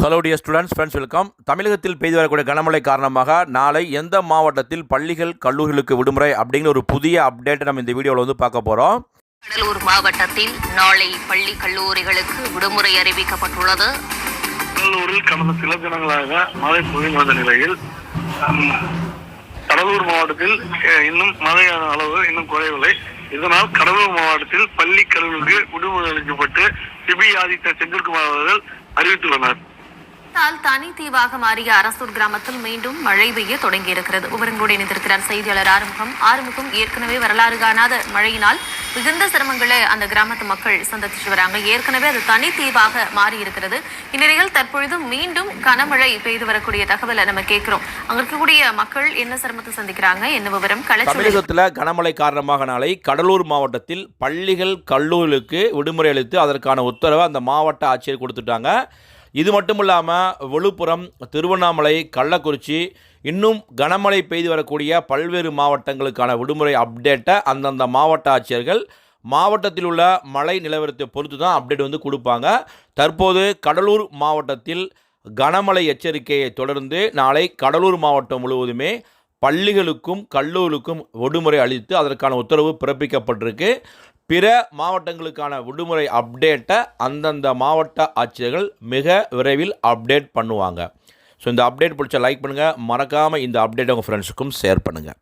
Hello dear students, friends, welcome. தமிழகத்தில் பெய்து வரக்கூடிய கனமழை காரணமாக நாளை எந்த மாவட்டத்தில் பள்ளிகள் கல்லூரிகளுக்கு விடுமுறை அப்படிங்கிற ஒரு புதிய அப்டேட்டை நம்ம இந்த வீடியோவில் வந்து பார்க்க போகிறோம். கடலூர் மாவட்டத்தில் நாளை பள்ளி கல்லூரிகளுக்கு விடுமுறை அறிவிக்கப்பட்டுள்ளது. கடலூரில் கடந்த சில தினங்களாக மழை பொழிந்து வந்த நிலையில் கடலூர் மாவட்டத்தில் இன்னும் மழையான அளவு இன்னும் குறையவில்லை. இதனால் கடலூர் மாவட்டத்தில் பள்ளி கல்லூரிக்கு விடுமுறை அளிக்கப்பட்டு சிபி ஆதித்த செந்தில்குமார் அவர்கள் அறிவித்துள்ளனர். தனி தீவாக மாறிய அரசூர் கிராமத்தில் மீண்டும் மழை பெய்ய தொடங்கியிருக்கிறது. விவரங்களோடு இணைந்திருக்கிறார் செய்தியாளர் ஆறுமுகம். ஏற்கனவே வரலாறு காணாத மழையினால் மிகுந்த சிரமங்களை அந்த கிராமத்து மக்கள் சந்திச்சு வராங்க. ஏற்கனவே அது தனி தீவாக மாறி இருக்கிறது. இந்நிலையில் தற்பொழுது மீண்டும் கனமழை பெய்து வரக்கூடிய தகவலை நம்ம கேட்கிறோம். அங்க இருக்கக்கூடிய மக்கள் என்ன சிரமத்தை சந்திக்கிறாங்க, என்ன விவரம்? தமிழகத்தில் கனமழை காரணமாக நாளை கடலூர் மாவட்டத்தில் பள்ளிகள் கல்லூரிகளுக்கு விடுமுறை அளித்து அதற்கான உத்தரவை அந்த மாவட்ட ஆட்சியர் கொடுத்துட்டாங்க. இது மட்டும் இல்லாமல் விழுப்புரம், திருவண்ணாமலை, கள்ளக்குறிச்சி இன்னும் கனமழை பெய்து வரக்கூடிய பல்வேறு மாவட்டங்களுக்கான விடுமுறை அப்டேட்டை அந்தந்த மாவட்ட ஆட்சியர்கள் மாவட்டத்தில் உள்ள மழை நிலவரத்தை பொறுத்து தான் அப்டேட் வந்து கொடுப்பாங்க. தற்போது கடலூர் மாவட்டத்தில் கனமழை எச்சரிக்கையை தொடர்ந்து நாளை கடலூர் மாவட்டம் முழுவதுமே பள்ளிகளுக்கும் கல்லூரிகளுக்கும் விடுமுறை அளித்து அதற்கான உத்தரவு பிறப்பிக்கப்பட்டிருக்கு. பிற மாவட்டங்களுக்கான விடுமுறை அப்டேட்டை அந்தந்த மாவட்ட ஆட்சியர்கள் மிக விரைவில் அப்டேட் பண்ணுவாங்க. ஸோ இந்த அப்டேட் பிடிச்ச லைக் பண்ணுங்கள், மறக்காமல் இந்த அப்டேட்டை உங்கள் ஃப்ரெண்ட்ஸுக்கும் ஷேர் பண்ணுங்கள்.